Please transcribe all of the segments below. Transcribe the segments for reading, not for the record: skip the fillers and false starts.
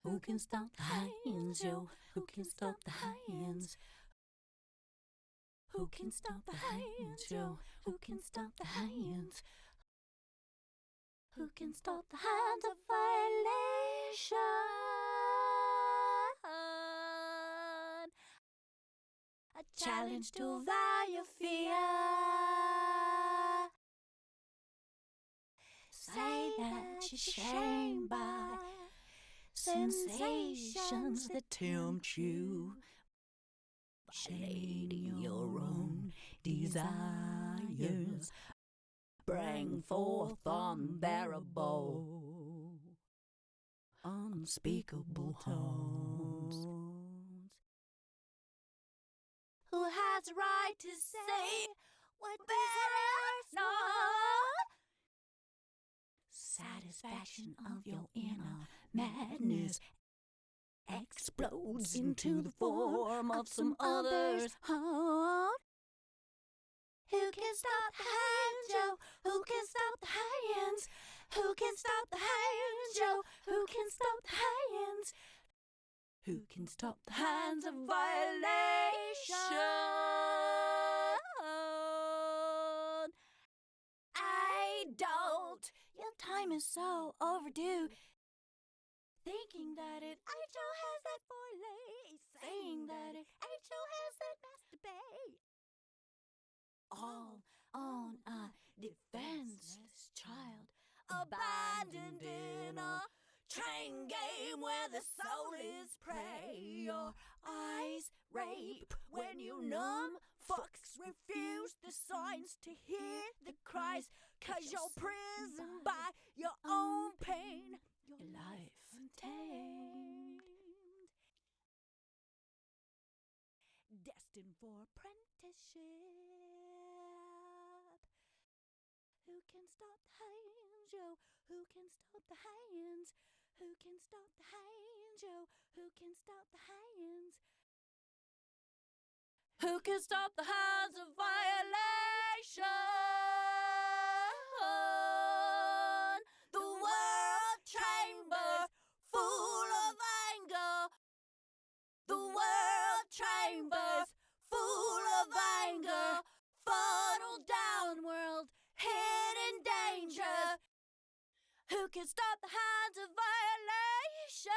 Who can stop the hands, yo? Who can stop the hands? Who can stop the hands, yo? Who can stop the hands? Who can stop the hands of violation? A challenge to value fear. Say that you're shamed by sensations that tempt you, violating your own desires, bring forth unbearable, unspeakable tones. Who has a right to say what bears not? Satisfaction of your inner madness explodes into the form of some other's heart. Who can stop the hands, yo? Who can stop the hands? Who can stop the hands, yo? Who can stop the hands? Who can stop the hands of violation? I don't. Your time is so overdue. Thinking that it HO has that foiler, saying that it HO has that masturbate. All on a defenseless child, abandoned in a train game where the soul is prey. Your eyes rape when you numb. Fucks refuse the signs to hear the cries, 'cause you're prisoned by your own pain. Your life untamed, destined for apprenticeship. Who can stop the hands, yo? Who can stop the hands? Who can stop the hands, yo? Who can stop the hands? Who can stop the hands of violation? The world chamber full of anger. The world chambers full of anger. Funnel downward, hidden danger. Who can stop the hands of violation?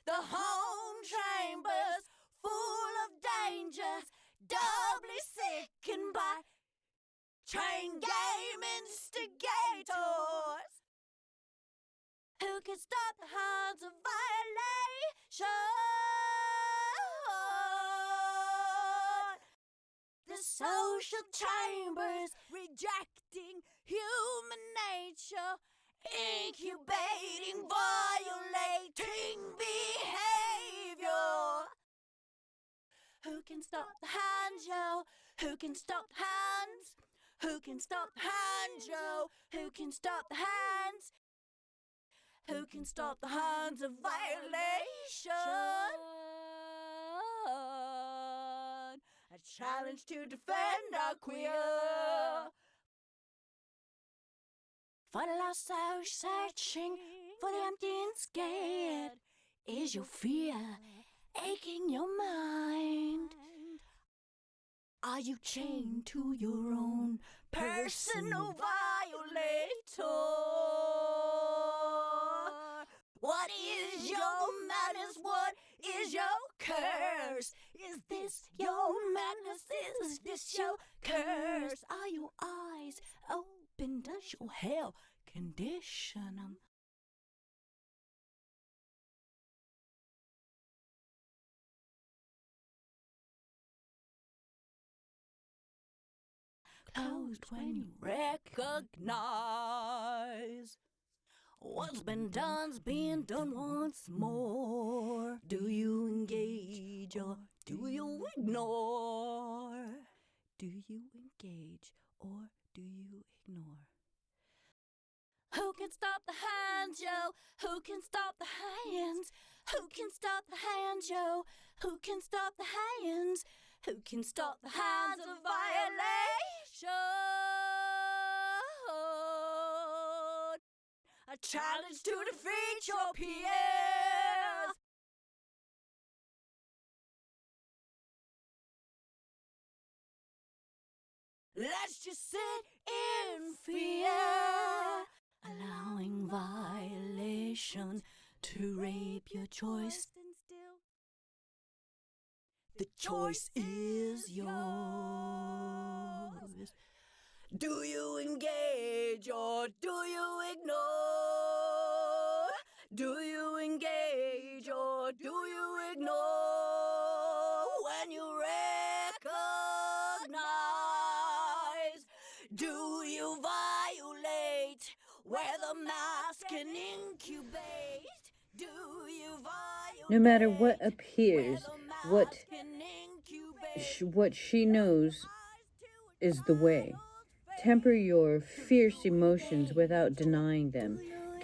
The home chambers full of dangers, doubly sickened by train game instigators. Who can stop the hands of violation? The social chambers rejecting human nature, incubating, violating behavior. Who can stop the hands, yo? Who can stop the hands? Who can stop the hands, yo? Who can stop the hands? Who can stop the hands of violation? A challenge to defend our queer. For the lost soul searching for the empty and scared. Is your fear aching your mind? Are you chained to your own personal violator? What is your madness? What is your curse? Is this your madness? Is this your curse? Are your eyes open? Does your hell condition 'em? Closed when you recognize what's been done's being done once more. Do you engage or do you ignore? Do you engage or do you ignore? Who can stop the hands, yo? Who can stop the hands? Who can stop the hands, yo? Who can stop the hands? Who can stop the hands of violation? challenge to defeat your peers. Let's just sit in fear, allowing violation to rape your choice. The choice is yours. Do you engage or do you ignore? Do you engage or do you ignore? When you recognize, do you violate where the mask can incubate? Do you violate? No matter what appears, what she knows is the way. Temper your fierce emotions without denying them.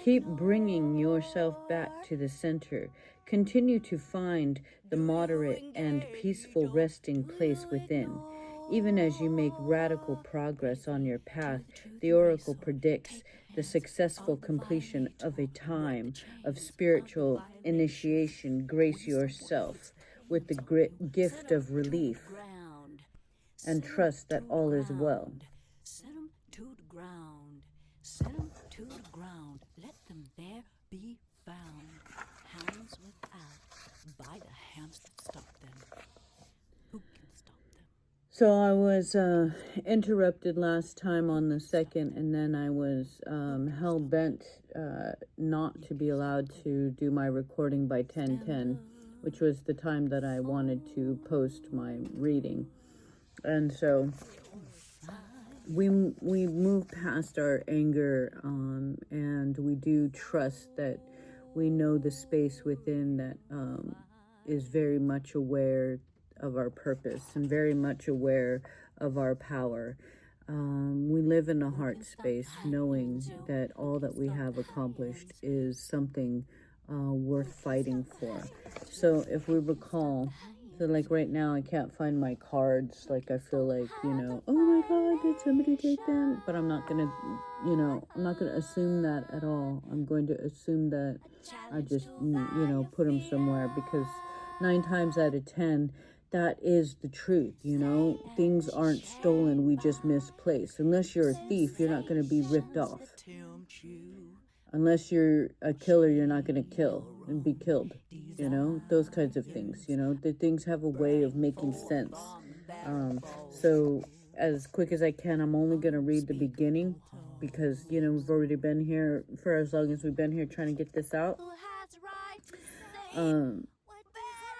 Keep bringing yourself back to the center. Continue to find the moderate and peaceful resting place within. Even as you make radical progress on your path, the oracle predicts the successful completion of a time of spiritual initiation. Grace yourself with the gift of relief and trust that all is well. Send them to the ground. Send them to the ground. Let them there be found. Hands without, by the hands that stop them. Who can stop them? So I was interrupted last time on the second, and then I was hell-bent not to be allowed to do my recording by 10:10, which was the time that I wanted to post my reading. And so we move past our anger, and we do trust that we know the space within that is very much aware of our purpose and very much aware of our power. We live in a heart space knowing that all that we have accomplished is something worth fighting for. So if we recall, so like right now I can't find my cards. Like I feel like, oh my God, did somebody take them? But I'm not gonna, I'm not gonna assume that at all. I'm going to assume that I just, put them somewhere, because 9 times out of 10, that is the truth. Things aren't stolen, we just misplace. Unless you're a thief, you're not going to be ripped off. Unless you're a killer, you're not going to kill and be killed. Those kinds of things. The things have a way of making sense. So as quick as I can, I'm only going to read the beginning, because, we've already been here for as long as we've been here trying to get this out.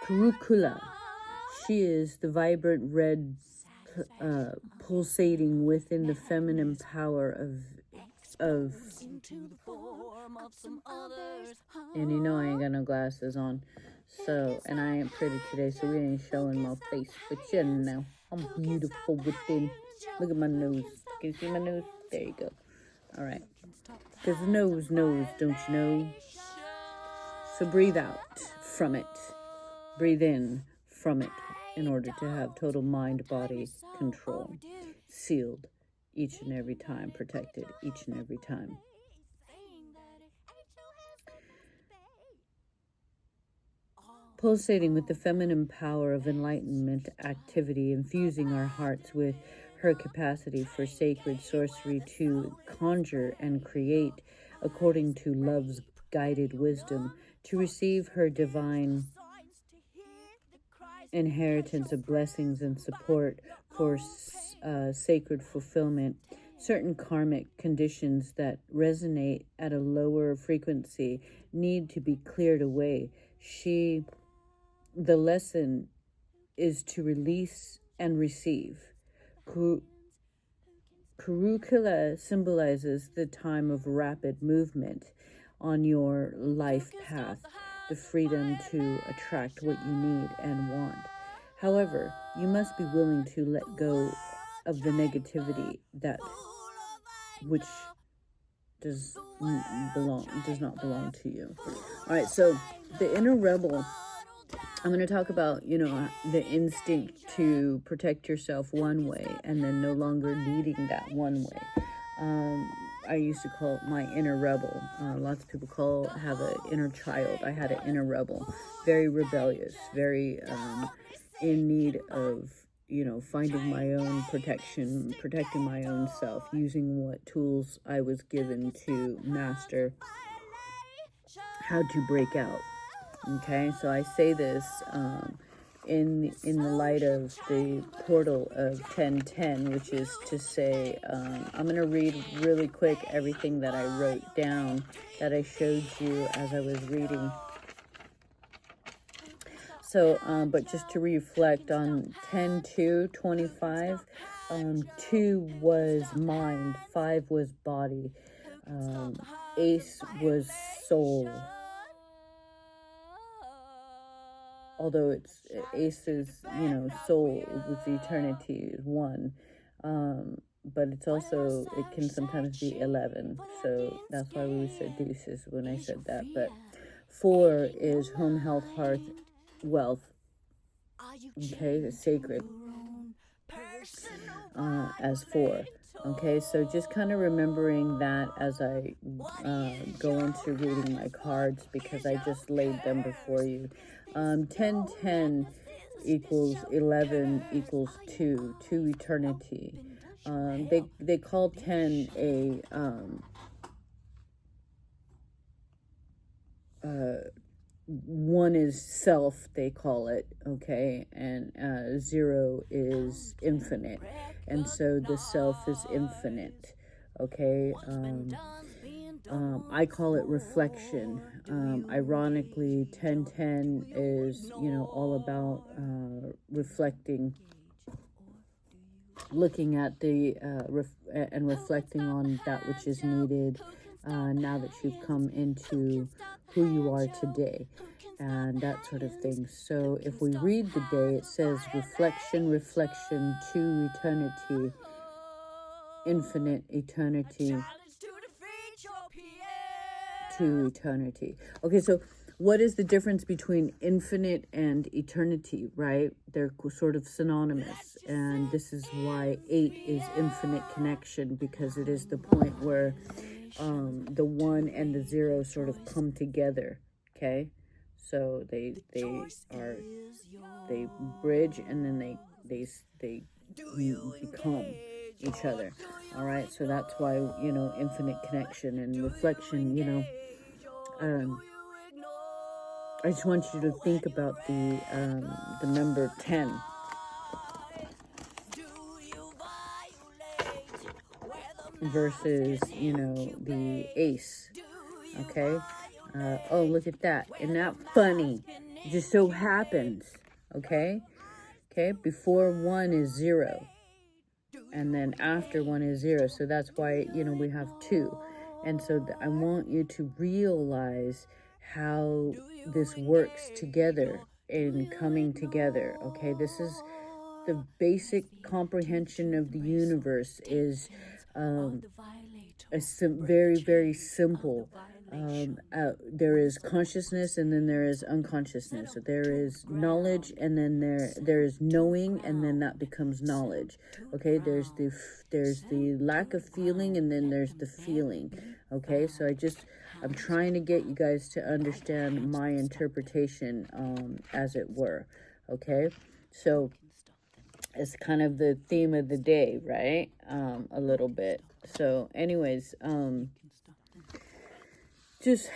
Curricula. She is the vibrant red pulsating within the feminine power of and I ain't got no glasses on, so, and I ain't pretty today, so we ain't showing my face, but I'm beautiful within. Look at my nose. Can you see my nose? There you go. All right, because the nose knows, don't you know? So breathe out from it, breathe in from it, in order to have total mind-body control. Sealed each and every time, protected each and every time. Pulsating with the feminine power of enlightenment activity, infusing our hearts with her capacity for sacred sorcery to conjure and create according to love's guided wisdom, to receive her divine inheritance of blessings and support for sacred fulfillment. Certain karmic conditions that resonate at a lower frequency need to be cleared away. The lesson is to release and receive. Curricula symbolizes the time of rapid movement on your life path, the freedom to attract what you need and want. However, you must be willing to let go of the negativity which does not belong to you. All right, so the inner rebel, I'm going to talk about, the instinct to protect yourself one way and then no longer needing that one way. I used to call it my inner rebel. Lots of people have an inner child. I had an inner rebel, very rebellious, very in need of, finding my own protection, protecting my own self, using what tools I was given to master how to break out. Okay, so I say this in the light of the portal of 1010, which is to say, I'm going to read really quick everything that I wrote down that I showed you as I was reading. So, but just to reflect on 10:2:25, 2 was mind, 5 was body, ace was soul. Although it's Ace's, soul was eternity, 1. But it's also, it can sometimes be 11. So that's why we said deuces when I said that. But 4 is home, health, hearth, wealth. Okay, the sacred as 4. Okay, so just kind of remembering that as I go into reading my cards, because I just laid them before you. 10:10 equals 11 equals 2 eternity. They call 10 a 1 is self, they call it, okay, and 0 is infinite, and so the self is infinite, okay. I call it reflection. Ironically, 10:10 is, all about reflecting, looking at the and reflecting on that which is needed now that you've come into who you are today, and that sort of thing. So if we read the day, it says reflection, reflection to eternity, infinite eternity to eternity. Okay, so what is the difference between infinite and eternity, right? They're sort of synonymous, and this is why 8 is infinite connection, because it is the point where the 1 and the 0 sort of come together, okay? So they bridge, and then they become each other. All right, so that's why, infinite connection and reflection, I just want you to think about the number 10 versus, the ace, okay? Oh, look at that. Isn't that funny? It just so happens, okay? Okay, before 1 is 0, and then after 1 is 0. So that's why, we have 2. And so I want you to realize how this works together in coming together, okay? This is the basic comprehension of the universe, is very, very simple. There is consciousness, and then there is unconsciousness. So there is knowledge, and then there is knowing, and then that becomes knowledge. Okay, there's the lack of feeling, and then there's the feeling. Okay, so I'm trying to get you guys to understand my interpretation, as it were. Okay, so it's kind of the theme of the day, right? A little bit. So anyways, just,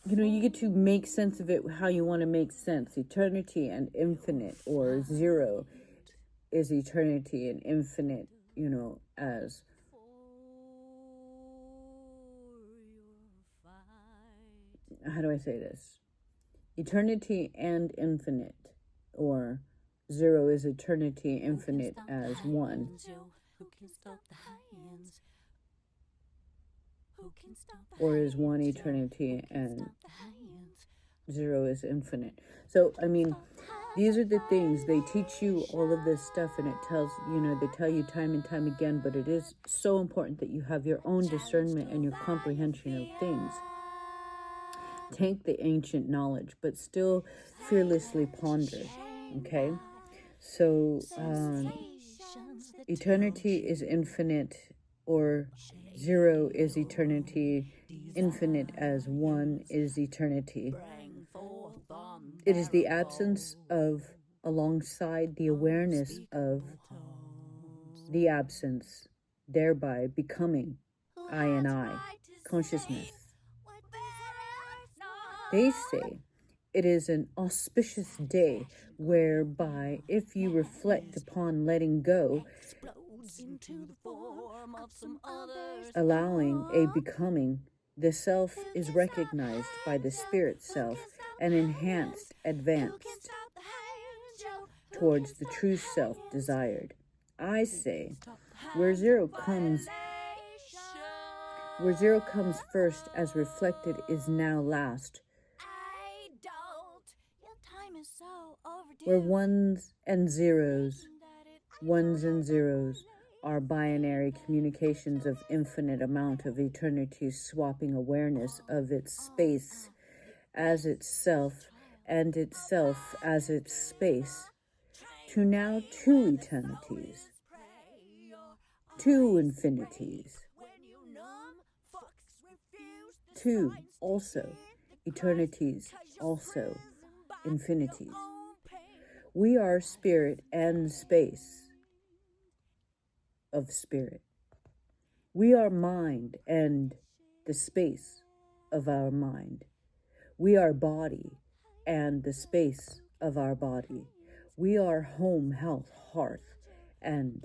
you get to make sense of it how you want to make sense. Eternity and infinite, or 0 is eternity and infinite, as how do I say this? Eternity and infinite, or 0 is eternity, infinite as 1. Or is 1 eternity and 0 is infinite. So, these are the things. They teach you all of this stuff, and it tells, they tell you time and time again, but it is so important that you have your own discernment and your comprehension of things. Take the ancient knowledge, but still fearlessly ponder, okay? So, eternity is infinite or 0 is eternity, infinite as 1 is eternity. It is the absence of, alongside the awareness of the absence, thereby becoming I and I, consciousness. They say it is an auspicious day whereby, if you reflect upon letting go, allowing a becoming, the self is recognized by the spirit self and enhanced, advanced towards the true self desired. I say, where zero comes first as reflected is now last. Where ones and zeros are binary communications of infinite amount of eternity, swapping awareness of its space as itself and itself as its space, to now 2 eternities, 2 infinities, 2 also eternities, also infinities. We are spirit and space of spirit. We are mind and the space of our mind. We are body and the space of our body. We are home, health, hearth, and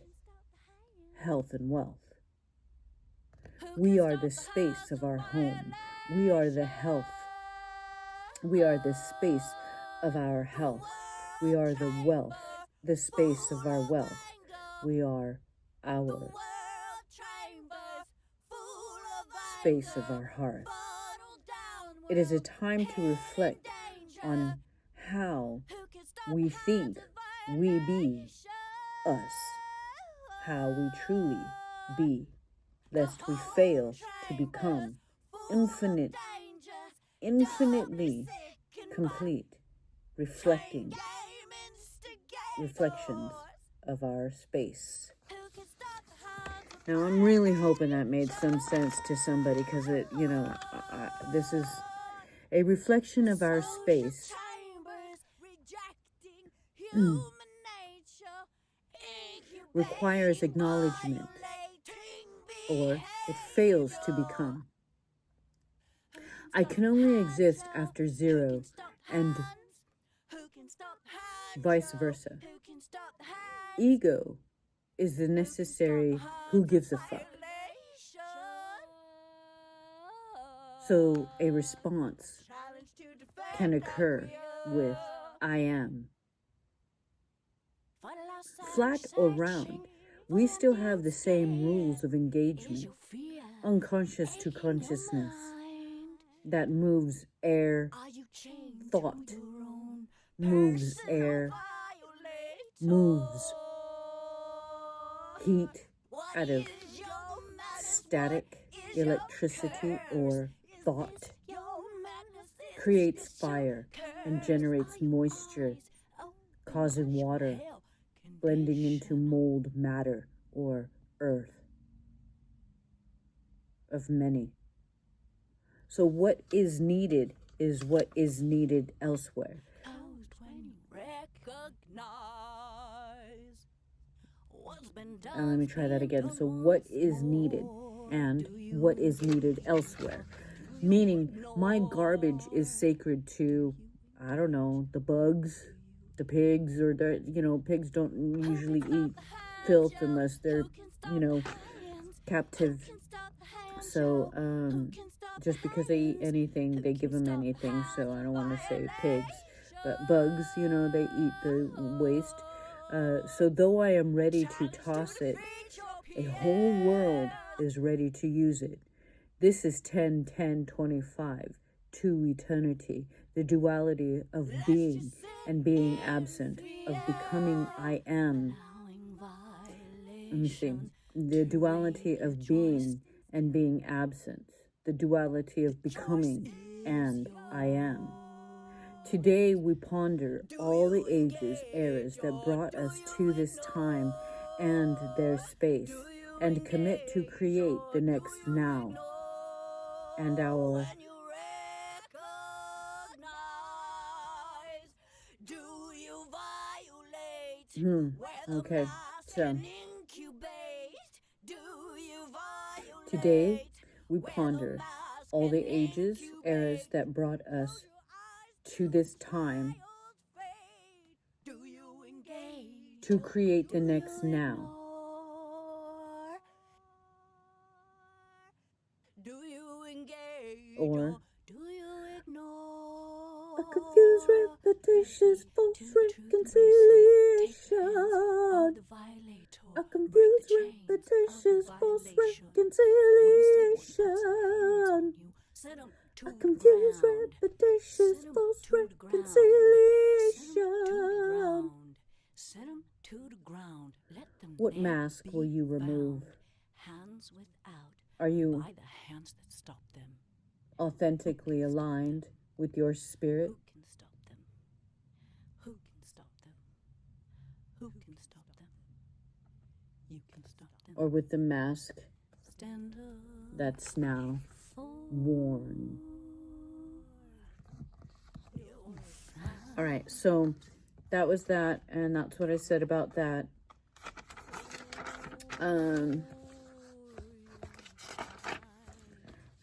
health and wealth. We are the space of our home. We are the health. We are the space of our health. We are the wealth, the space of our wealth. We are our space of our heart. It is a time to reflect on how we think we be us, how we truly be, lest we fail to become infinitely complete, reflections of our space. Now, I'm really hoping that made some sense to somebody, because this is a reflection of our space. Requires acknowledgement, or it fails to become. I can only exist after 0, and vice versa. Ego is the necessary who gives a fuck. So a response can occur with I am. Flat or round, we still have the same rules of engagement, unconscious to consciousness, that moves air, thought, moves air, moves heat out of static electricity or thought, creates fire and generates moisture, causing water, blending into mold matter or earth of many. So what is needed is what is needed elsewhere. Let me try that again. So what is needed and what is needed elsewhere. Meaning my garbage is sacred to, I don't know, the bugs, the pigs, or pigs don't usually eat filth unless they're, captive. So just because they eat anything, they give them anything. So I don't want to say pigs, but bugs, they eat the waste. So though I am ready to toss it, a whole world is ready to use it. This is 10, 10, 25, to eternity, the duality of being and being absent, of becoming I am. Let me see. The duality of being and being absent, the duality of becoming and I am. Today we ponder all the ages, eras that brought us to this time and their space, and commit to create the next now. And our do you violate okay, so incubate? Do you violate today we ponder all the ages, eras that brought us to this time do you engage to create the next now. Do you engage Or do you ignore? a confused, repetitious, false reconciliation. A confused, repetitious, false reconciliation. A confused, repetitious, false reconciliation. Send them to the ground. Let them What mask will you remove? Hands without. Are you By the hands that stop them. authentically aligned with your spirit? Who can stop them? Who can stop them? Who can stop them? You can stop them. Or with the mask Stand up that's now worn? All right, so that was that, and that's what I said about that.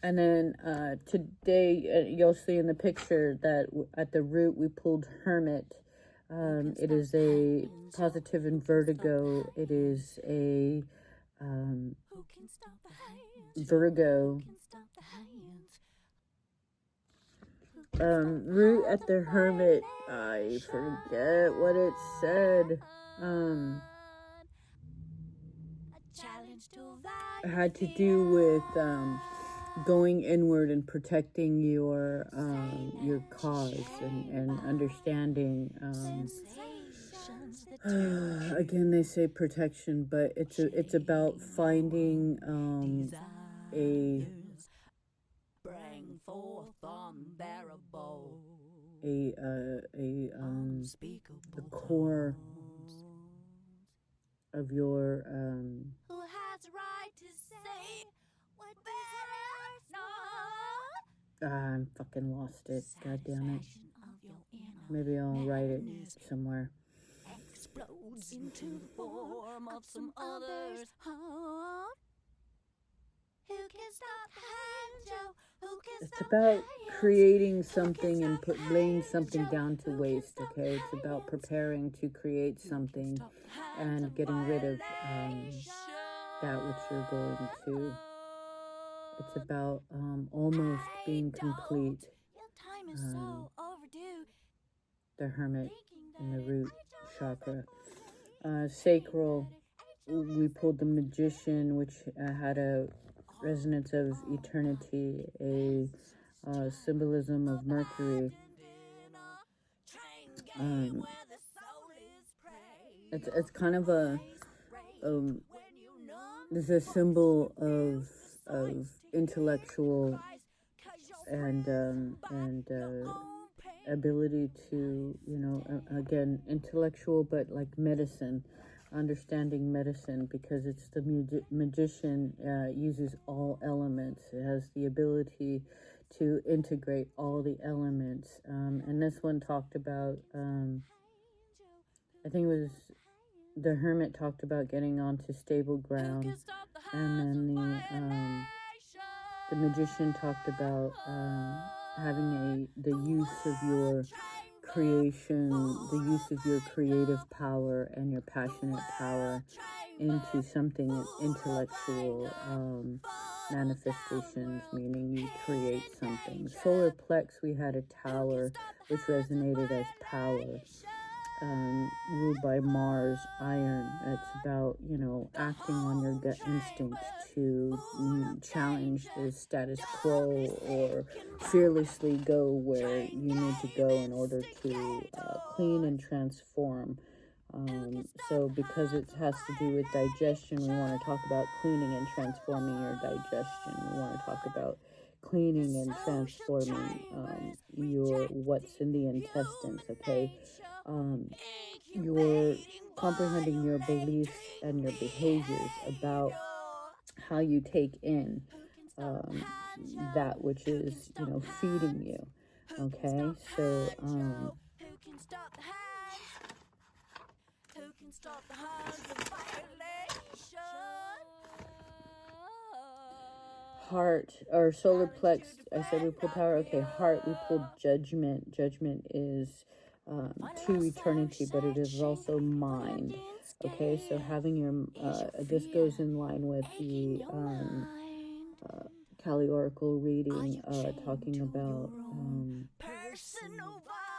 And then today, you'll see in the picture that at the root we pulled Hermit. It is a positive in vertigo. It is a Virgo. Root at the Hermit. I forget what it said. It had to do with going inward and protecting your cause and understanding. Again, they say protection, but it's about finding bring forth unbearable the core of your who has right to say what better I'm fucking lost it. God damn it. Maybe I'll write it somewhere. Explodes into the form of some other's heart. Who can stop Hanjo? Who can It's stop about creating something and laying something down to waste, okay? It's about preparing to create something and getting rid of that which you're going to. It's about almost being complete. Your time is so overdue. The Hermit and the root chakra. Sacral, we pulled the Magician, which had a resonance of eternity, a symbolism of Mercury. It's kind of it's a symbol of intellectual and ability to, again, intellectual, but like medicine, understanding medicine, because it's the magician uses all elements. It has the ability to integrate all the elements. And this one talked about, I think it was the Hermit talked about getting onto stable ground, and then the Magician talked about having the use of your creation, the use of your creative power and your passionate power into something intellectual manifestations, meaning you create something. Solar plex, we had a tower, which resonated as power. Ruled by Mars, iron. It's about, acting on your gut instinct to challenge the status quo or fearlessly go where you need to go in order to clean and transform. So because it has to do with digestion, we want to talk about cleaning and transforming your digestion. We want to talk about cleaning and transforming your what's in the intestines, okay? You're comprehending your beliefs and your behaviors about how you take in that which is, you know, feeding you. Okay, so Who can stop the hands? Who can stop the hands of violation? heart or solar plex. I said we pulled power. Okay, heart, we pulled judgment. Judgment is to eternity, but it is also mind. Okay, so having your this goes in line with the Kali Oracle reading, talking about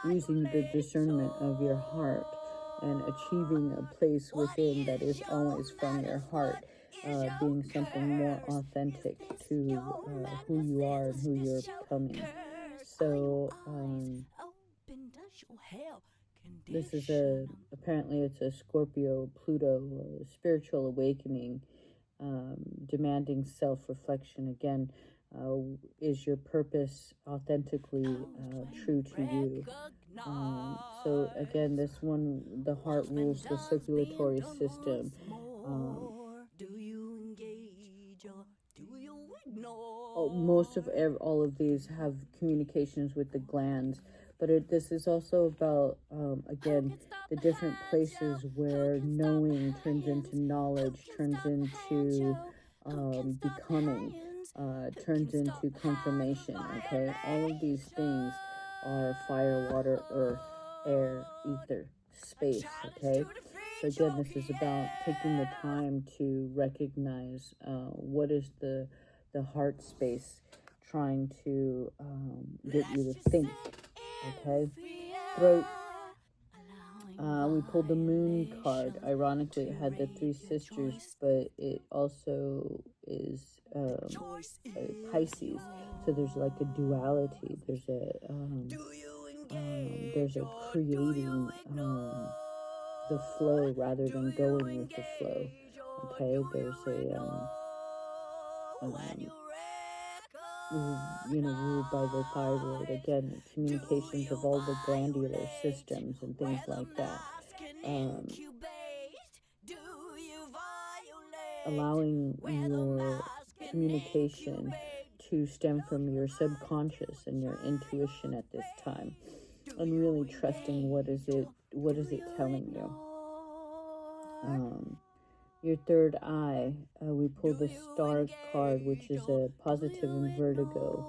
using the discernment of your heart and achieving a place within that is always from your heart, being something more authentic to who you are and who you're becoming. So this is apparently it's a Scorpio Pluto spiritual awakening, demanding self-reflection. Again, is your purpose authentically true to you? So again, this one, the heart rules the circulatory system. Do you engage or do you ignore? Most of all of these have communications with the glands, but this is also about again the different places where knowing turns into knowledge, turns into becoming, turns into confirmation. Okay, all of these things are fire, water, earth, air, ether, space. Okay, so again, this is about taking the time to recognize what is the heart space trying to get you to think. Okay, throat. We pulled the moon card. Ironically, it had the three sisters, but it also is a Pisces. So there's like a duality. There's a creating the flow rather than going with the flow. Okay, there's a ruled by the thyroid. Again, communications of all the glandular systems and things like that. Allowing your communication to stem from your subconscious and your intuition at this time, and really trusting what is it telling you. Your third eye, we pulled the star card, which is a positive and vertigo,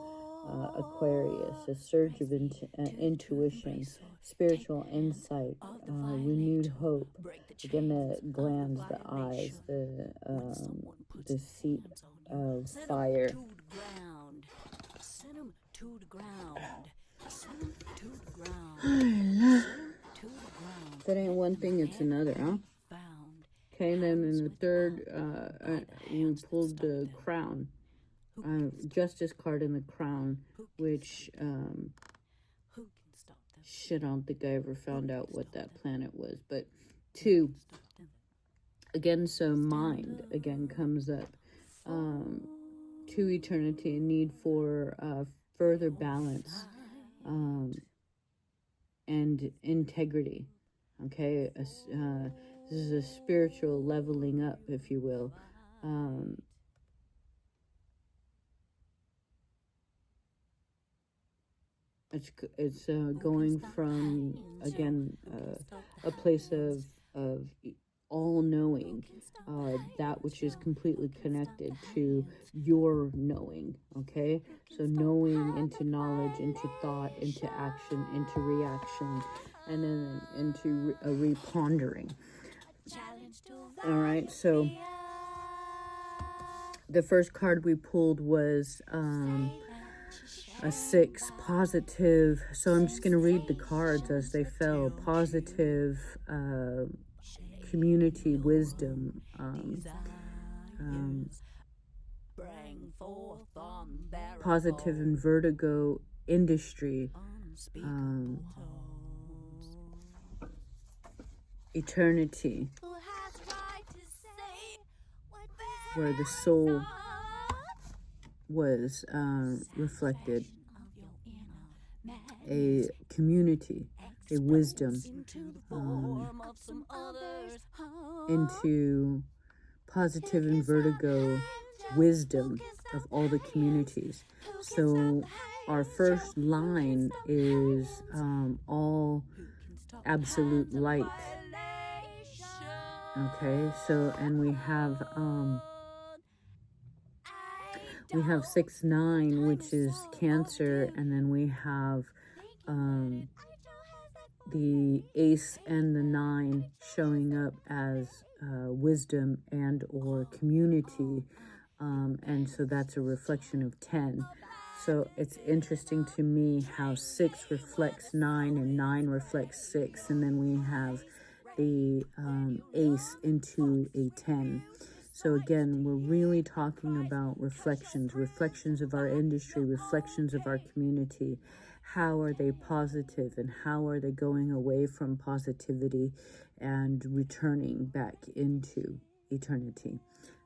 Aquarius, a surge of intuition, spiritual insight, renewed hope. Again, the glands, the eyes, the seat of fire. If it ain't one thing, it's another, huh? Okay, and then in the third, we pulled the crown, justice card in the crown, which, shit, I don't think I ever found out what that planet was, but 2, again, so mind, again, comes up, to eternity, a need for further balance, and integrity, okay, this is a spiritual leveling up, if you will. It's going from, again, a place of all-knowing, that which is completely connected to your knowing, okay? So knowing into knowledge, into thought, into action, into reaction, and then into a repondering. All right, so the first card we pulled was a 6, positive. So I'm just going to read the cards as they fell. Positive, community, wisdom, positive and vertigo, industry, eternity, where the soul was reflected, a community, a wisdom, into positive and vertigo, wisdom of all the communities. So our first line is all absolute light. Okay, so and we have 6-9, which is Cancer, and then we have the Ace and the 9 showing up as wisdom and or community, and so that's a reflection of 10. So it's interesting to me how 6 reflects 9 and 9 reflects 6, and then we have the Ace into a 10. So again, we're really talking about reflections of our industry, reflections of our community. How are they positive, and how are they going away from positivity and returning back into eternity?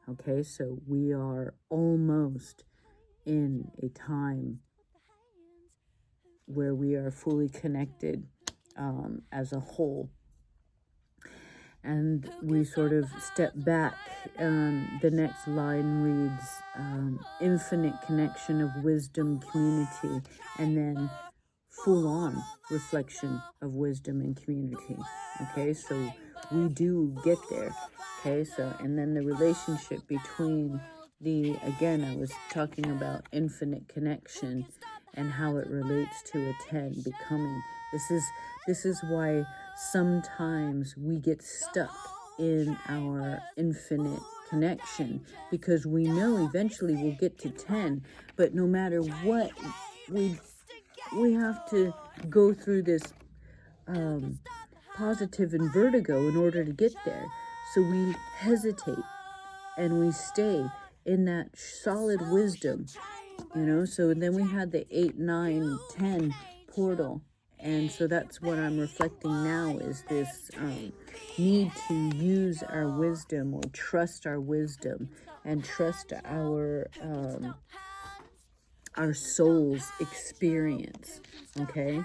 Okay, so we are almost in a time where we are fully connected as a whole. And we sort of step back. The next line reads, infinite connection of wisdom, community, and then full-on reflection of wisdom and community. Okay, so we do get there. Okay, so, and then the relationship between again, I was talking about infinite connection and how it relates to a 10 becoming. This is why sometimes we get stuck in our infinite connection, because we know eventually we'll get to 10, but no matter what, we have to go through this positive and vertigo in order to get there. So we hesitate and we stay in that solid wisdom, so then we had the 8, 9, 10 portal. And so that's what I'm reflecting now, is this need to use our wisdom, or trust our wisdom, and trust our soul's experience. Okay,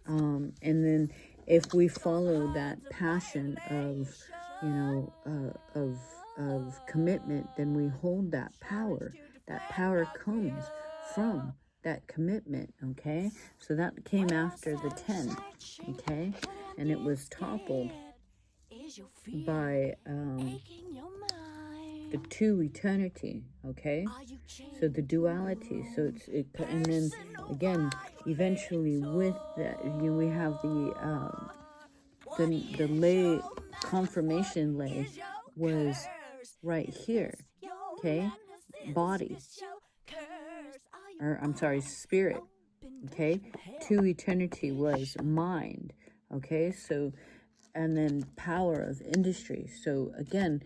and then if we follow that passion of of commitment, then we hold that power. That power comes from that commitment. Okay, so that came after the 10. Okay, and it was toppled by the 2 eternity. Okay, so the duality. So and then again, eventually with that, we have the lay confirmation lay was right here. Okay, body, or I'm sorry, spirit. Okay, 2 eternity was mind. Okay, so, and then power of industry. So again,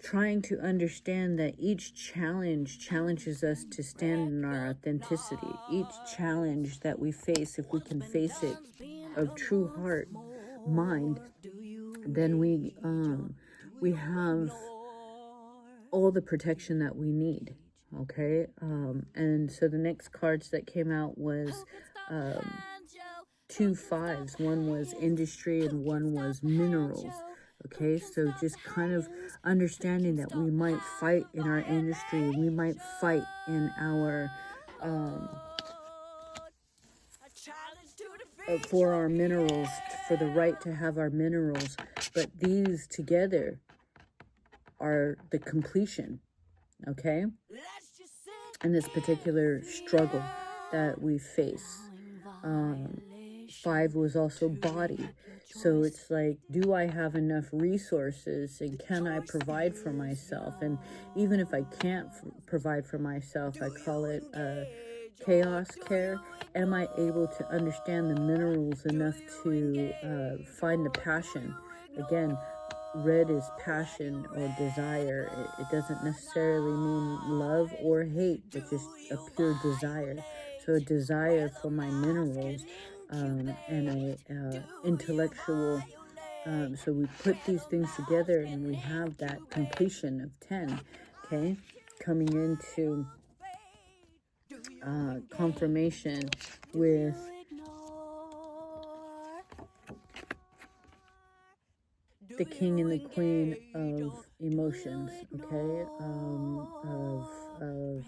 trying to understand that each challenge challenges us to stand in our authenticity. Each challenge that we face, if we can face it of true heart, mind, then we have all the protection that we need. Okay, and so the next cards that came out was 2 5s. One was industry and one was minerals. Okay, so just kind of understanding that we might fight in our industry, we might fight in our for our minerals, for the right to have our minerals, but these together are the completion. Okay, and this particular struggle that we face. 5 was also body. So it's like, do I have enough resources, and can I provide for myself? And even if I can't provide for myself, I call it chaos care. Am I able to understand the minerals enough to find the passion? Again, red is passion or desire. It doesn't necessarily mean love or hate, but just a pure desire. So a desire for my minerals, and a intellectual. So we put these things together and we have that completion of 10. Okay, coming into confirmation with the king and the queen of emotions, okay, of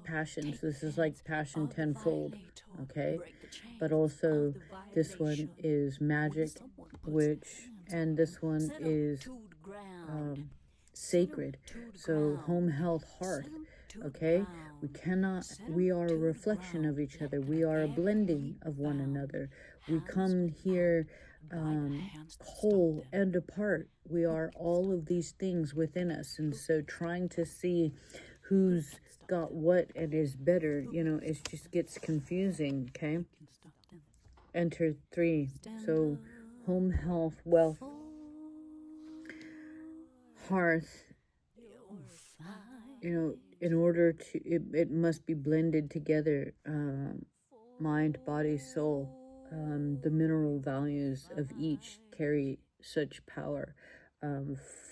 passions. This is like passion tenfold, okay, but also this one is magic, which, and this one is sacred. So home, health, hearth, okay, we are a reflection of each other, we are a blending of one another, we come here whole and apart, we are all of these things within us. And so trying to see who's got what and is better, you know, it just gets confusing. Okay, enter 3. So home, health, wealth, hearth, you know, in order to, it must be blended together, mind, body, soul. The mineral values of each carry such power.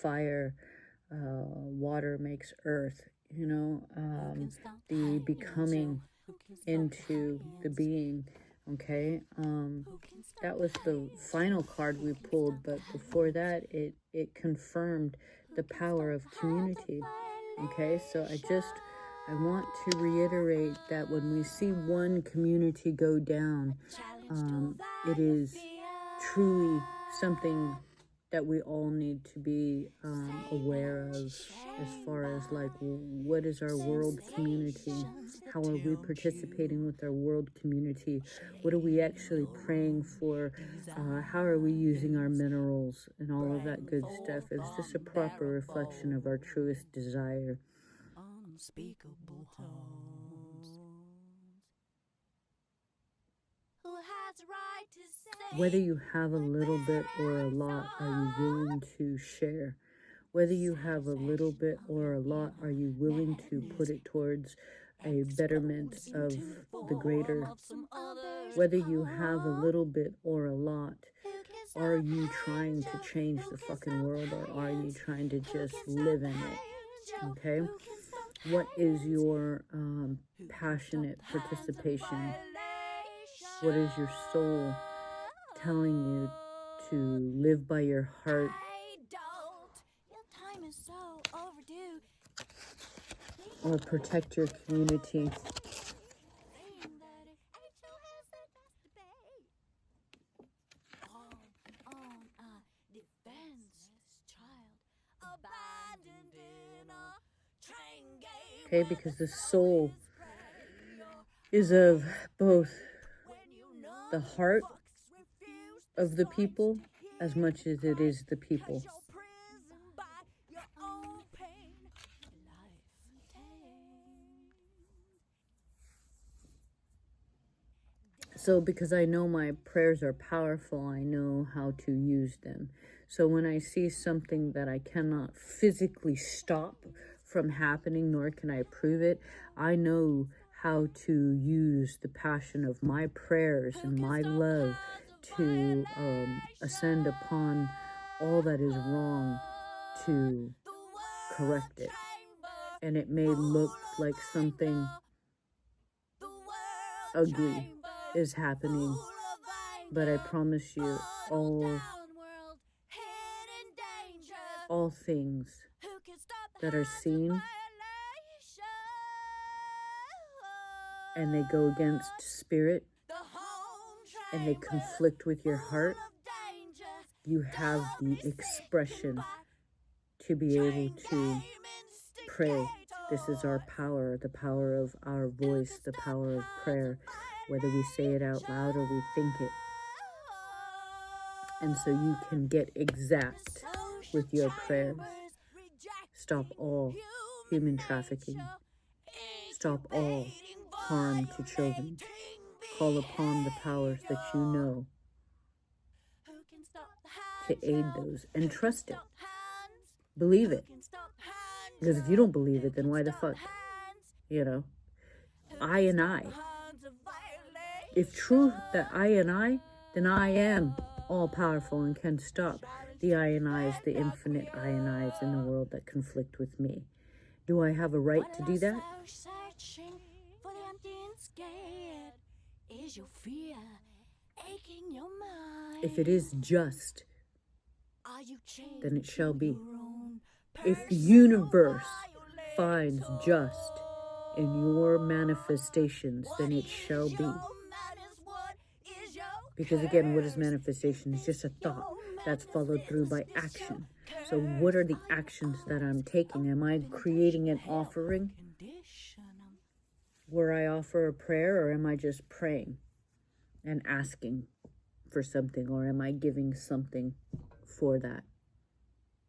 Fire, water makes earth, you know, the becoming into the being. Okay, that was the final card we pulled, but before that it confirmed the power of community. Okay, so I want to reiterate that when we see one community go down, it is truly something that we all need to be aware of, as far as like, what is our world community? How are we participating with our world community? What are we actually praying for? How are we using our minerals and all of that good stuff? Is this a proper reflection of our truest desire? Unspeakable tones. Who has a right to say Whether you have a little bit or a lot, are you willing to share? Whether you have a little bit or a lot, are you willing to put it towards a betterment of the greater? Whether you have a little bit or a lot, are you trying to change the fucking world, or are you trying to just live in it? Okay? What is your passionate participation? What is your soul telling you to live by your heart? Your time is so overdue. Or protect your community? Okay, because the soul is of both the heart of the people as much as it is the people. So because I know my prayers are powerful, I know how to use them. So when I see something that I cannot physically stop from happening, nor can I prove it, I know how to use the passion of my prayers and my love to ascend upon all that is wrong, to correct it. And it may look like something ugly is happening, but I promise you, all things that are seen and they go against spirit and they conflict with your heart, you have the expression to be able to pray. This is our power, the power of our voice, the power of prayer, whether we say it out loud or we think it. And so you can get exact with your prayers. Stop all human trafficking. Stop all harm to children. Call upon the powers that you know to aid those, and trust it. Believe it. Because if you don't believe it, then why the fuck? You know? I and I. If true that I and I, then I am all powerful and can stop the I and I's, the infinite I and I's in the world that conflict with me. Do I have a right to do that? If it is just, then it shall be. If the universe finds just in your manifestations, then it shall be. Because again, what is manifestation? It's just a thought that's followed through by action. So what are the actions that I'm taking? Am I creating an offering where I offer a prayer, or am I just praying and asking for something, or am I giving something for that?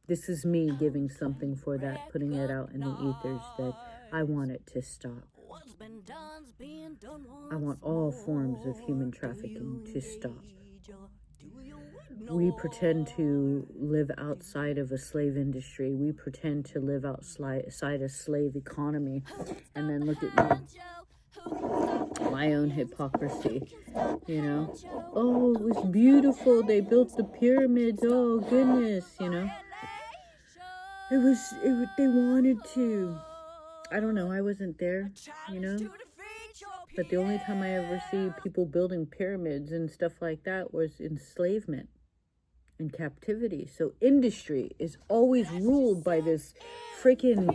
This is me giving something for that, putting it out in the ethers that I want it to stop. I want all forms of human trafficking to stop. We pretend to live outside of a slave industry. We pretend to live outside a slave economy. And then look at me. My own hypocrisy, you know. Oh, it was beautiful. They built the pyramids. Oh, goodness, you know. They wanted to. I don't know. I wasn't there, you know. But the only time I ever see people building pyramids and stuff like that was enslavement and captivity. So industry is always ruled by this freaking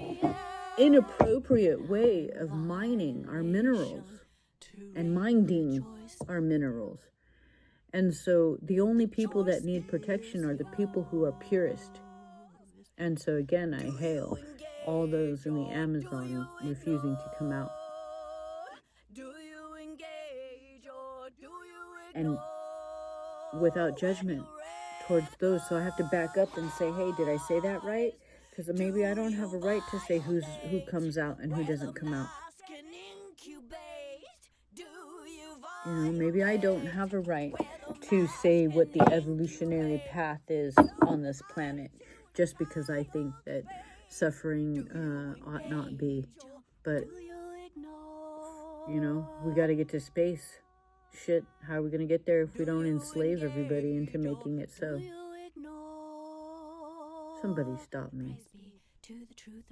inappropriate way of mining our minerals and minding our minerals. And so the only people that need protection are the people who are purist. And so again, I hail all those in the Amazon refusing to come out. And without judgment towards those. So I have to back up and say, hey, did I say that right? Because maybe I don't have a right to say who comes out and who doesn't come out. You know, maybe I don't have a right to say what the evolutionary path is on this planet, just because I think that suffering ought not be. But, you know, we got to get to space. Shit, how are we going to get there if we don't enslave everybody into making it so? Somebody stop me.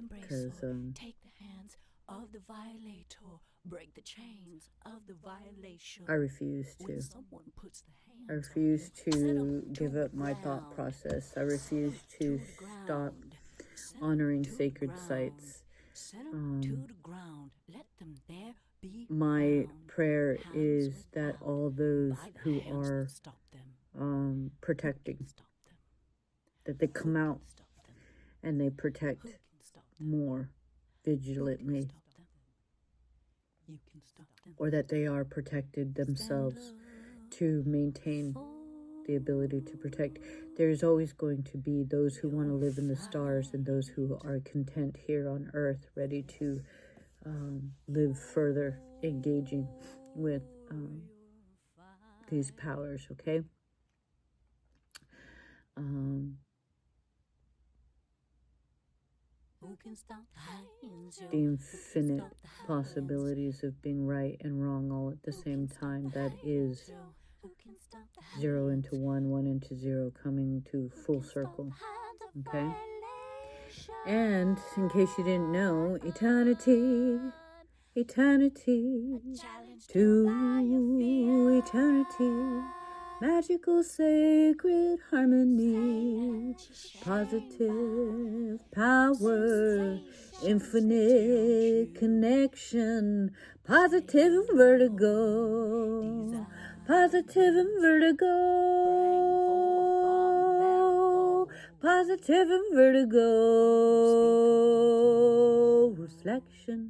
Because, take the hands of the violator, break the chains of the violation. I refuse to. I refuse to give up my thought process. I refuse to stop honoring sacred sites. My prayer is that all those who are protecting, that they come out and they protect more vigilantly, or that they are protected themselves to maintain the ability to protect. There's always going to be those who want to live in the stars and those who are content here on earth, ready to live further, engaging with these powers, okay? The infinite possibilities of being right and wrong all at the same time. That is 0 into 1, 1 into 0, coming to full circle. Okay? And in case you didn't know, eternity to eternity. Magical, sacred harmony, positive power, infinite connection, positive and vertigo, positive and vertigo, positive and vertigo, reflection.